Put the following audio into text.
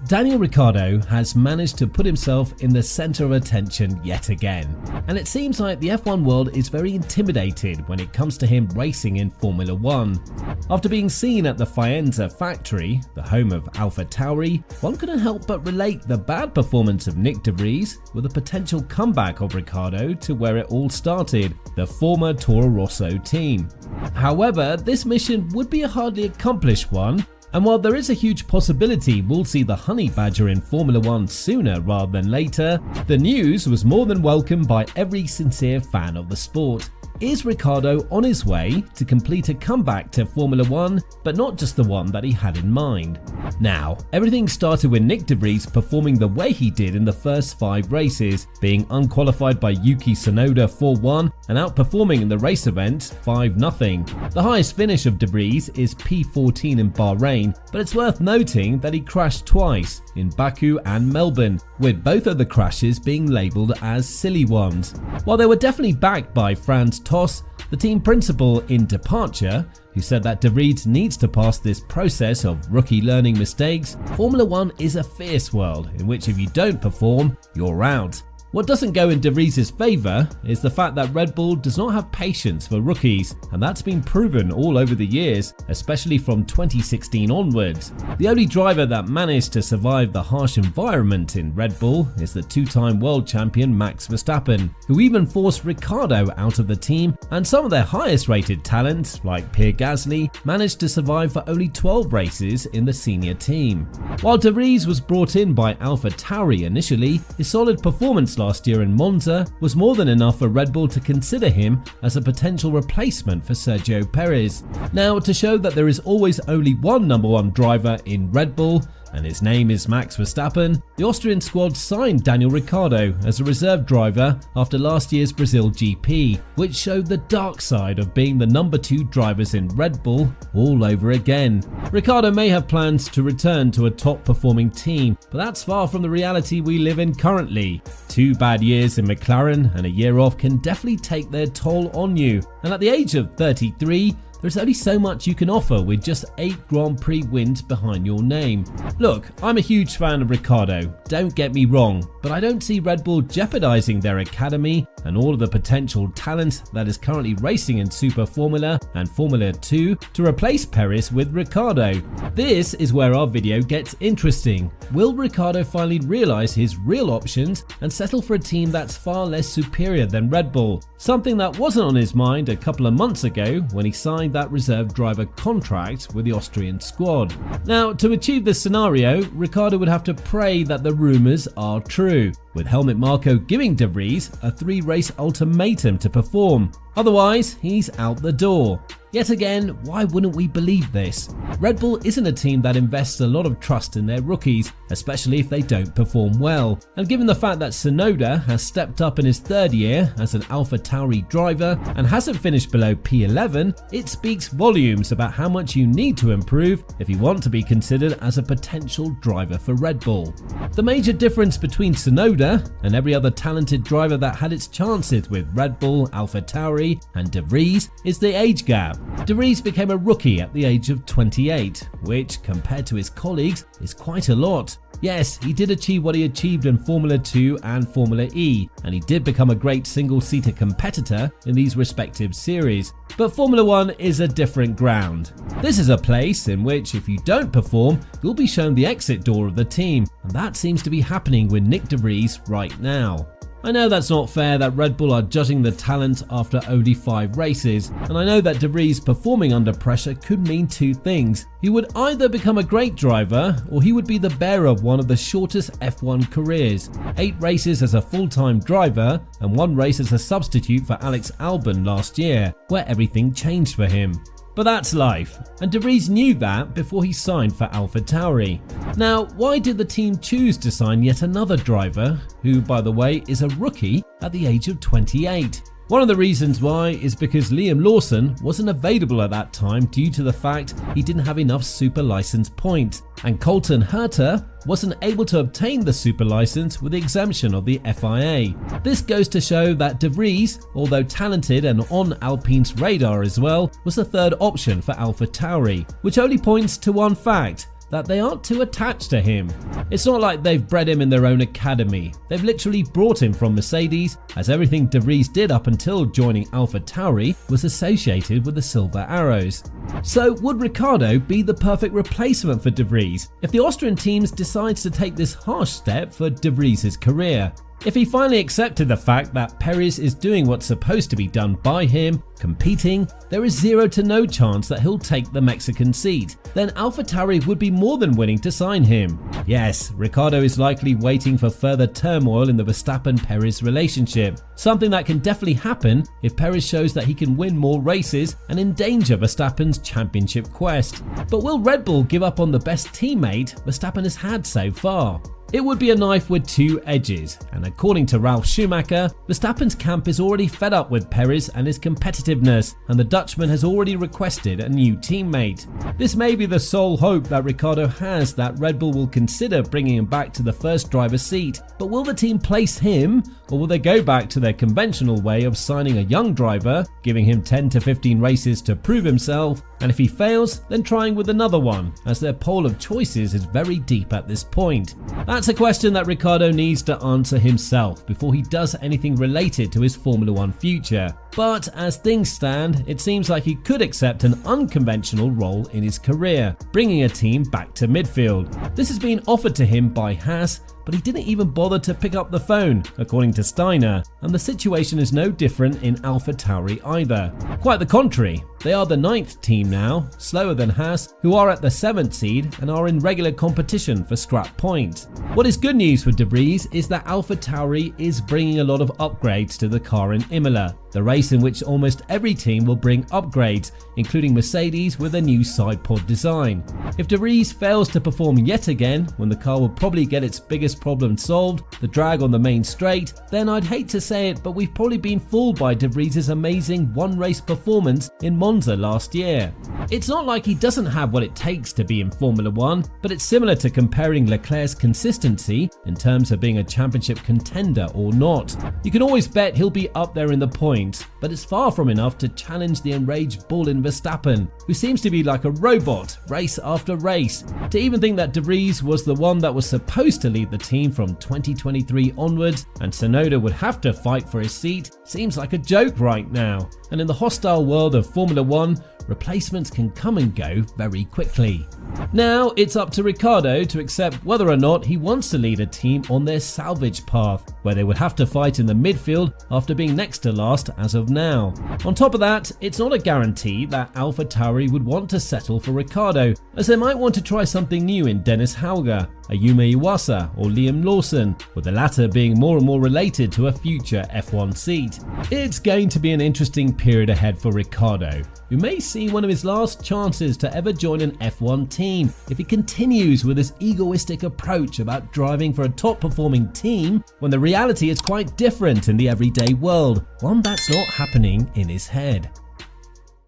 Daniel Ricciardo has managed to put himself in the center of attention yet again, and it seems like the F1 world is very intimidated when it comes to him racing in Formula 1. After being seen at the Faenza factory, the home of AlphaTauri, one couldn't help but relate the bad performance of Nyck De Vries with a potential comeback of Ricciardo to where it all started, the former Toro Rosso team. However, this mission would be a hardly accomplished one, and while there is a huge possibility we'll see the Honey Badger in Formula 1 sooner rather than later, the news was more than welcomed by every sincere fan of the sport. Is Ricciardo on his way to complete a comeback to Formula 1, but not just the one that he had in mind? Now, everything started with Nyck De Vries performing the way he did in the first 5 races, being unqualified by Yuki Tsunoda 4-1 and outperforming in the race event 5-0. The highest finish of De Vries is P14 in Bahrain, but it's worth noting that he crashed twice, in Baku and Melbourne, with both of the crashes being labelled as silly ones. While they were definitely backed by Franz Tost, the team principal in departure, who said that De Vries needs to pass this process of rookie learning mistakes, Formula 1 is a fierce world in which if you don't perform, you're out. What doesn't go in De Vries' favour is the fact that Red Bull does not have patience for rookies, and that's been proven all over the years, especially from 2016 onwards. The only driver that managed to survive the harsh environment in Red Bull is the 2-time world champion Max Verstappen, who even forced Ricciardo out of the team, and some of their highest rated talents, like Pierre Gasly, managed to survive for only 12 races in the senior team. While De Vries was brought in by AlphaTauri initially, his solid performance last year in Monza was more than enough for Red Bull to consider him as a potential replacement for Sergio Perez. Now, to show that there is always only one number 1 driver in Red Bull, and his name is Max Verstappen, the Austrian squad signed Daniel Ricciardo as a reserve driver after last year's Brazil GP, which showed the dark side of being the number 2 drivers in Red Bull all over again. Ricciardo may have plans to return to a top performing team, but that's far from the reality we live in currently. 2 bad years in McLaren and a year off can definitely take their toll on you, and at the age of 33, there's only so much you can offer with just 8 Grand Prix wins behind your name. Look, I'm a huge fan of Ricciardo, don't get me wrong, but I don't see Red Bull jeopardizing their academy and all of the potential talent that is currently racing in Super Formula and Formula 2 to replace Perez with Ricciardo. This is where our video gets interesting. Will Ricciardo finally realize his real options and settle for a team that's far less superior than Red Bull? Something that wasn't on his mind a couple of months ago when he signed that reserve driver contract with the Austrian squad. Now, to achieve this scenario, Ricciardo would have to pray that the rumours are true, with Helmut Marko giving De Vries a 3-race ultimatum to perform. Otherwise, he's out the door. Yet again, why wouldn't we believe this? Red Bull isn't a team that invests a lot of trust in their rookies, especially if they don't perform well. And given the fact that Tsunoda has stepped up in his 3rd year as an AlphaTauri driver and hasn't finished below P11, it speaks volumes about how much you need to improve if you want to be considered as a potential driver for Red Bull. The major difference between Tsunoda and every other talented driver that had its chances with Red Bull, AlphaTauri and De Vries is the age gap. De Vries became a rookie at the age of 28, which, compared to his colleagues, is quite a lot. Yes, he did achieve what he achieved in Formula 2 and Formula E, and he did become a great single-seater competitor in these respective series. But Formula 1 is a different ground. This is a place in which if you don't perform, you'll be shown the exit door of the team, and that seems to be happening with Nyck De Vries right now. I know that's not fair that Red Bull are judging the talent after only 5 races, and I know that De Vries performing under pressure could mean 2 things. He would either become a great driver, or he would be the bearer of one of the shortest F1 careers. 8 races as a full-time driver, and 1 race as a substitute for Alex Albon last year, where everything changed for him. But that's life, and De Vries knew that before he signed for AlphaTauri. Now, why did the team choose to sign yet another driver, who by the way is a rookie at the age of 28? One of the reasons why is because Liam Lawson wasn't available at that time due to the fact he didn't have enough super license points, and Colton Herta wasn't able to obtain the super license with the exemption of the FIA. This goes to show that De Vries, although talented and on Alpine's radar as well, was the 3rd option for AlphaTauri, which only points to one fact: that they aren't too attached to him. It's not like they've bred him in their own academy. They've literally brought him from Mercedes, as everything De Vries did up until joining AlphaTauri was associated with the Silver Arrows. So would Ricciardo be the perfect replacement for De Vries if the Austrian teams decides to take this harsh step for De Vries' career? If he finally accepted the fact that Perez is doing what's supposed to be done by him, competing, there is zero to no chance that he'll take the Mexican seat, then AlphaTauri would be more than willing to sign him. Yes, Ricciardo is likely waiting for further turmoil in the Verstappen-Perez relationship, something that can definitely happen if Perez shows that he can win more races and endanger Verstappen's championship quest. But will Red Bull give up on the best teammate Verstappen has had so far? It would be a knife with two edges, and according to Ralf Schumacher, Verstappen's camp is already fed up with Perez and his competitiveness, and the Dutchman has already requested a new teammate. This may be the sole hope that Ricciardo has that Red Bull will consider bringing him back to the first driver's seat, but will the team place him, or will they go back to their conventional way of signing a young driver, giving him 10 to 15 races to prove himself, and if he fails, then trying with another one, as their pool of choices is very deep at this point. That's a question that Ricciardo needs to answer himself before he does anything related to his Formula 1 future. But as things stand, it seems like he could accept an unconventional role in his career, bringing a team back to midfield. This has been offered to him by Haas, but he didn't even bother to pick up the phone, according to Steiner, and the situation is no different in AlphaTauri either. Quite the contrary, they are the 9th team now, slower than Haas, who are at the 7th seed and are in regular competition for scrap points. What is good news for De Vries is that AlphaTauri is bringing a lot of upgrades to the car in Imola, the race in which almost every team will bring upgrades, including Mercedes with a new side pod design. If De Vries fails to perform yet again, when the car will probably get its biggest problem solved, the drag on the main straight, then I'd hate to say it, but we've probably been fooled by De Vries' amazing one-race performance in Monza last year. It's not like he doesn't have what it takes to be in Formula 1, but it's similar to comparing Leclerc's consistency in terms of being a championship contender or not. You can always bet he'll be up there in the points, but it's far from enough to challenge the enraged bull in Verstappen, who seems to be like a robot, race after race. To even think that De Vries was the one that was supposed to lead the team from 2023 onwards, and Tsunoda would have to fight for his seat, seems like a joke right now. And in the hostile world of Formula 1, replacements can come and go very quickly. Now it's up to Ricciardo to accept whether or not he wants to lead a team on their salvage path, where they would have to fight in the midfield after being next to last as of now. On top of that, it's not a guarantee that AlphaTauri would want to settle for Ricciardo, as they might want to try something new in Dennis Hauger, Ayumu Iwasa or Liam Lawson, with the latter being more and more related to a future F1 seat. It's going to be an interesting period ahead for Ricciardo, who may see one of his last chances to ever join an F1 team if he continues with his egoistic approach about driving for a top performing team when the reality is quite different in the everyday world, one that's not happening in his head.